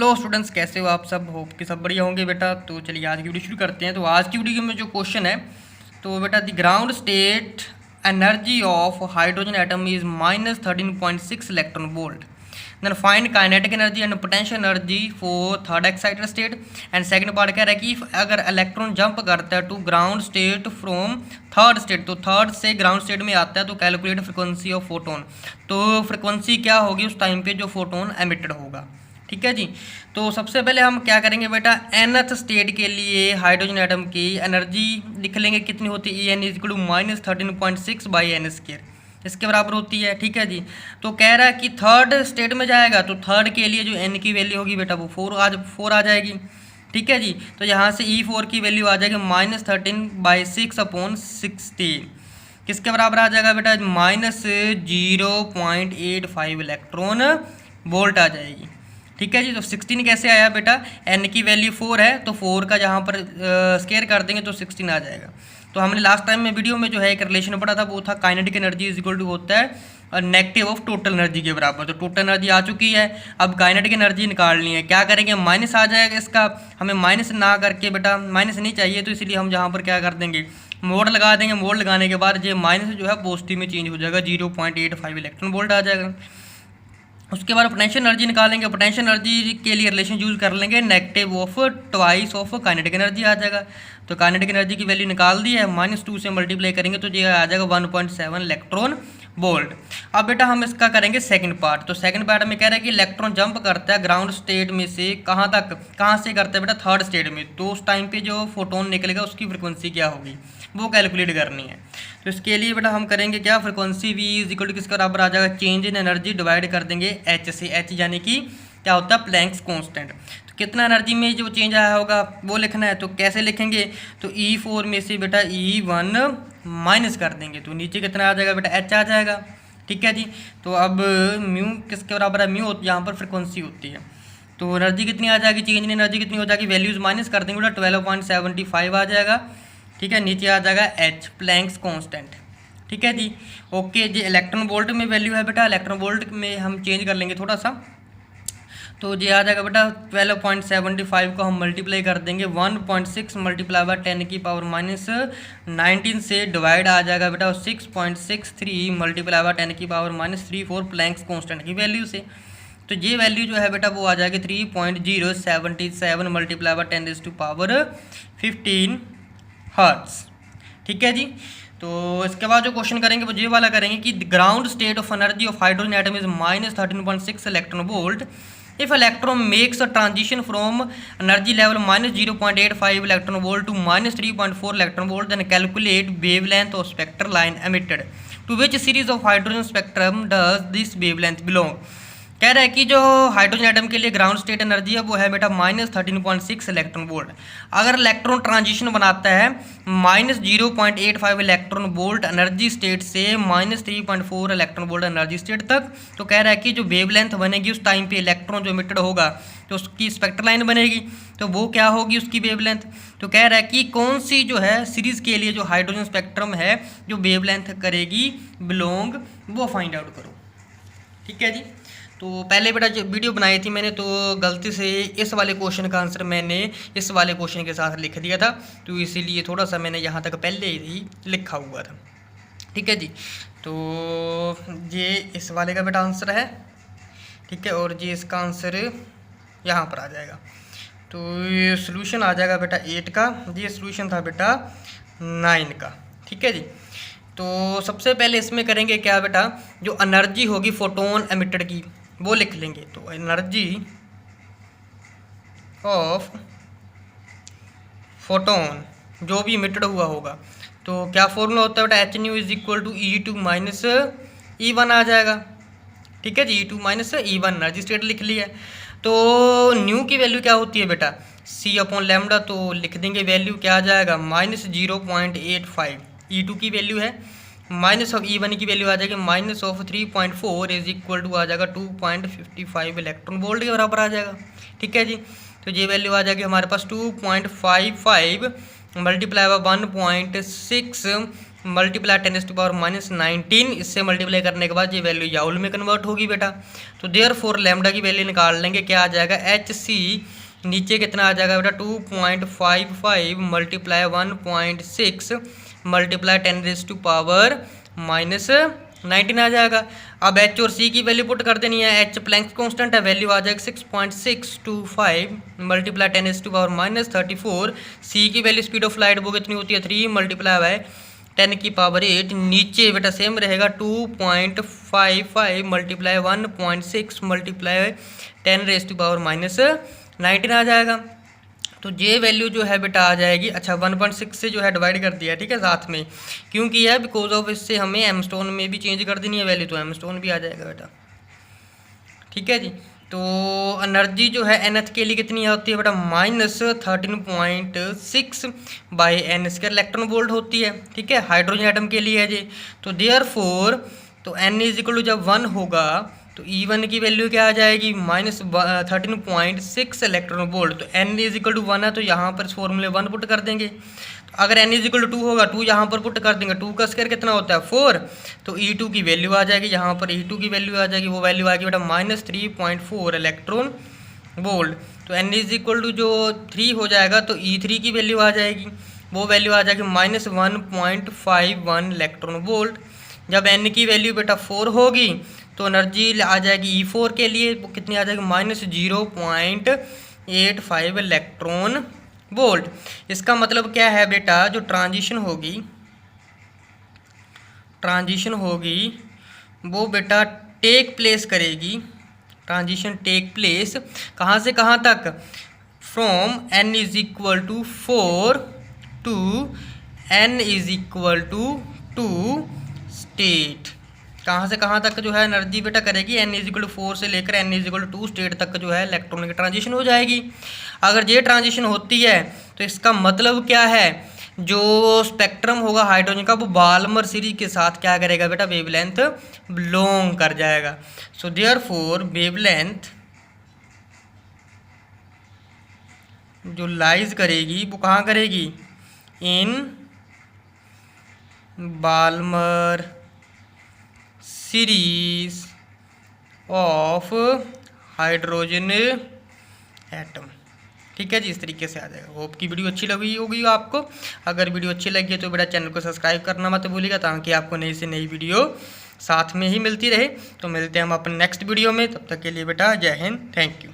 Hello students, कैसे हो आप सब? होप कि सब बढ़िया होंगे बेटा। तो चलिए आज की वीडियो शुरू करते हैं। तो आज की वीडियो में जो क्वेश्चन है, तो बेटा the ground state energy of hydrogen atom is -13.6 electron volt. Then find kinetic energy and potential energy for third excited state. And second part कह रहा है कि अगर इलेक्ट्रॉन जंप करता है to ground state from third state, तो third से ground state में आता है, तो कैलकुलेट फ्रिक्वेंसी ऑफ फोटोन। तो फ्रिक्वेंसी क्या होगी उस टाइम पे जो फोटोन एमिटेड होगा। ठीक है जी। तो सबसे पहले हम क्या करेंगे बेटा, nth स्टेट के लिए हाइड्रोजन एटम की एनर्जी लिख लेंगे। कितनी होती है? En is equal to -13.6 by N square, इसके बराबर होती है। ठीक है जी। तो कह रहा है कि थर्ड स्टेट में जाएगा, तो थर्ड के लिए जो n की वैल्यू होगी बेटा वो 4 आ जाएगी। ठीक है जी। तो यहाँ से E4 की वैल्यू आ जाएगी -13/6/16, किसके बराबर आ जाएगा बेटा? -0.85 इलेक्ट्रॉन वोल्ट आ जाएगी। ठीक है जी। तो 16 कैसे आया बेटा? n की वैल्यू 4 है, तो 4 का जहाँ पर स्केयर कर देंगे तो 16 आ जाएगा। तो हमने लास्ट टाइम में वीडियो में जो है एक रिलेशन पढ़ा था, वो था kinetic energy is equal to होता है नेगेटिव ऑफ टोटल एनर्जी के बराबर। तो टोटल एनर्जी आ चुकी है, अब काइनेटिक एनर्जी निकालनी है। क्या करेंगे? माइनस आ जाएगा इसका, हमें माइनस ना करके बेटा माइनस नहीं चाहिए, तो इसलिए हम जहाँ पर क्या कर देंगे, मोड लगा देंगे। मोड लगाने के बाद ये माइनस जो है पॉजिटिव में चेंज हो जाएगा, 0.85 इलेक्ट्रॉन वोल्ट आ जाएगा। उसके बाद पोटेंशियल एनर्जी निकालेंगे। पोटेंशियल एनर्जी के लिए रिलेशन यूज कर लेंगे, negative of twice of kinetic energy आ जाएगा। तो काइनेटिक एनर्जी की वैल्यू निकाल दी है, -2 से मल्टीप्लाई करेंगे तो ये आ जाएगा 1.7 इलेक्ट्रॉन वोल्ट। अब बेटा हम इसका करेंगे सेकंड पार्ट। तो सेकंड पार्ट में कह रहा है कि इलेक्ट्रॉन जंप करता है ग्राउंड स्टेट में से कहाँ तक, कहाँ से करता है बेटा? थर्ड स्टेट में। तो उस टाइम पे जो फोटोन निकलेगा उसकी फ्रिक्वेंसी क्या होगी वो कैलकुलेट करनी है। तो इसके लिए बेटा हम करेंगे क्या, frequency V is equal to किसके बराबर आ जाएगा? चेंज इन एनर्जी डिवाइड कर देंगे H से। H यानी कि क्या होता है? Planck's constant. तो कितना एनर्जी में जो चेंज आया होगा वो लिखना है। तो कैसे लिखेंगे? तो E4 में से बेटा E1 माइनस कर देंगे, तो नीचे कितना आ जाएगा बेटा? H आ जाएगा। ठीक है जी। तो अब म्यू किसके बराबर है? म्यू यहाँ पर फ्रिक्वेंसी होती है। तो एनर्जी कितनी आ जाएगी? चेंज इन एनर्जी कितनी हो जाएगी? वैल्यूज माइनस कर देंगे बेटा, 12.75 आ जाएगा। ठीक है, नीचे आ जाएगा H प्लैंक्स कांस्टेंट। ठीक है जी। ओके जी। इलेक्ट्रॉन वोल्ट में वैल्यू है बेटा, इलेक्ट्रॉन वोल्ट में हम चेंज कर लेंगे थोड़ा सा। तो ये आ जाएगा बेटा 12.75 को हम मल्टीप्लाई कर देंगे 1.6 मल्टीप्लाई बाय 10⁻⁻19 से डिवाइड आ जाएगा बेटा 6.63 मल्टीप्लाई बाय 10⁻34 प्लैंक्स कांस्टेंट की वैल्यू से। तो ये वैल्यू जो है बेटा वो आ जाएगी 3.077 मल्टीप्लाई बाय 10⁻15 हर्ट्ज। ठीक है जी। तो इसके बाद जो क्वेश्चन करेंगे वो ये वाला करेंगे कि ground state of energy of hydrogen atom is -13.6 electron volt. If electron makes a transition from energy level -0.85 electron volt to -3.4 electron volt, then calculate wavelength of spectral line emitted to which series of hydrogen spectrum does this wavelength belong. कह रहा है कि जो hydrogen atom के लिए ground state energy है वो है बेटा -13.6 इलेक्ट्रॉन वोल्ट। अगर इलेक्ट्रॉन ट्रांजिशन बनाता है -0.85 इलेक्ट्रॉन वोल्ट एनर्जी स्टेट से -3.4 इलेक्ट्रॉन वोल्ट एनर्जी स्टेट तक, तो कह रहा है कि जो वेवलेंथ बनेगी उस टाइम पे इलेक्ट्रॉन जो इमिटेड होगा तो उसकी स्पेक्ट्रल लाइन बनेगी, तो वो क्या होगी उसकी वेवलेंथ। तो कह रहा है कि कौन सी जो है सीरीज के लिए जो हाइड्रोजन स्पेक्ट्रम है जो वेवलेंथ करेगी बिलोंग, वो फाइंड आउट करो। ठीक है जी। तो पहले बेटा जो वीडियो बनाई थी मैंने, तो गलती से इस वाले क्वेश्चन का आंसर मैंने इस वाले क्वेश्चन के साथ लिख दिया था, तो इसीलिए थोड़ा सा मैंने यहाँ तक पहले ही लिखा हुआ था। ठीक है जी। तो ये इस वाले का बेटा आंसर है। ठीक है, और ये इसका आंसर यहाँ पर आ जाएगा। तो ये सोल्यूशन आ जाएगा बेटा 8 का, ये सोल्यूशन था बेटा 9 का। ठीक है जी। तो सबसे पहले इसमें करेंगे क्या बेटा, जो एनर्जी होगी फोटोन एमिटेड की वो लिख लेंगे। तो एनर्जी ऑफ फोटोन जो भी इमिटेड हुआ होगा, तो क्या फॉर्मूला होता है बेटा? H nu is equal to E2 माइनस E1 आ जाएगा। ठीक है जी। E2 माइनस E1 एनर्जी स्टेट लिख लिया। तो न्यू की वैल्यू क्या होती है बेटा? C/λ। तो लिख देंगे वैल्यू क्या आ जाएगा? -0.85 E2 की वैल्यू है, माइनस ऑफ E1 की वैल्यू आ जाएगी -3.4 इज इक्वल टू आ जाएगा 2.55 इलेक्ट्रॉन वोल्ट के बराबर आ जाएगा। ठीक है जी। तो ये वैल्यू आ जाएगी हमारे पास 2.55 मल्टीप्लाई बाय 1.6 मल्टीप्लाई 10⁻⁻19, इससे मल्टीप्लाई करने के बाद ये वैल्यू जाउल में कन्वर्ट होगी बेटा। तो देयरफॉर लैम्डा की वैल्यू निकाल लेंगे, क्या आ जाएगा एच सी नीचे कितना आ जाएगा बेटा 2.55 मल्टीप्लाई 1.6 मल्टीप्लाई 10⁻⁻19 आ जाएगा। अब एच और सी की वैल्यू पुट कर देनी है। एच प्लैंक्स कांस्टेंट है, वैल्यू आ जाएगी 6.625 मल्टीप्लाई 10⁻⁻34। सी की वैल्यू स्पीड ऑफ लाइट वो कितनी होती है 3 मल्टीप्लाई बाय 10⁸8। नीचे बेटा सेम रहेगा 2.55 मल्टीप्लाई 1.6 मल्टीप्लाई 10⁻⁻19 आ जाएगा। तो ये वैल्यू जो है बेटा आ जाएगी, अच्छा 1.6 से जो है डिवाइड कर दिया, ठीक है साथ में, क्यों किया है बिकॉज ऑफ इससे हमें एम स्टोन में भी चेंज कर देनी है वैल्यू, तो एम स्टोन भी आ जाएगा बेटा, ठीक है जी। तो एनर्जी जो है nth के लिए कितनी होती है बेटा -13.6 by N square electron volt होती है, ठीक है, हाइड्रोजन एटम के लिए है जी। तो देयरफॉर तो n = जब 1 होगा तो E1 की वैल्यू क्या आ जाएगी -13.6 इलेक्ट्रॉन वोल्ट। तो n = 1 है तो यहाँ पर इस फॉर्मूले 1 पुट कर देंगे। तो अगर n = 2 होगा 2 यहाँ पर पुट कर देंगे, 2 का स्क्वायर कितना होता है 4, तो E2 की वैल्यू आ जाएगी, यहाँ पर E2 की वैल्यू आ जाएगी, वो वैल्यू आएगी बेटा -3.4 इलेक्ट्रॉन वोल्ट। तो n = जो 3 हो जाएगा तो E3 की वैल्यू आ जाएगी, वो वैल्यू आ जाएगी -1.51 इलेक्ट्रॉन वोल्ट। जब n की वैल्यू बेटा 4 होगी तो एनर्जी आ जाएगी E4 के लिए, वो कितनी आ जाएगी -0.85 इलेक्ट्रॉन वोल्ट। इसका मतलब क्या है बेटा, जो ट्रांजिशन होगी वो बेटा टेक प्लेस करेगी, ट्रांजिशन टेक प्लेस कहाँ से कहाँ तक, from n = 4 to n = 2 state. कहाँ से कहाँ तक जो है एनर्जी बेटा करेगी, n = 4 से लेकर n = 2 स्टेट तक जो है इलेक्ट्रॉन की ट्रांजिशन हो जाएगी। अगर ये ट्रांजिशन होती है तो इसका मतलब क्या है, जो स्पेक्ट्रम होगा हाइड्रोजन का वो बाल्मर सीरीज के साथ क्या करेगा बेटा, वेवलेंथ बिलोंग कर जाएगा। सो देयरफॉर वेवलेंथ जो लाइज करेगी वो कहाँ करेगी, in Balmer series of hydrogen atom, ठीक है जी। इस तरीके से आ जाएगा। होप की वीडियो अच्छी लगी होगी आपको। अगर वीडियो अच्छी लगी है तो बेटा चैनल को सब्सक्राइब करना मत भूलिएगा, ताकि आपको नई से नई वीडियो साथ में ही मिलती रहे। तो मिलते हैं हम अपने नेक्स्ट वीडियो में, तब तक के लिए बेटा जय हिंद, थैंक यू।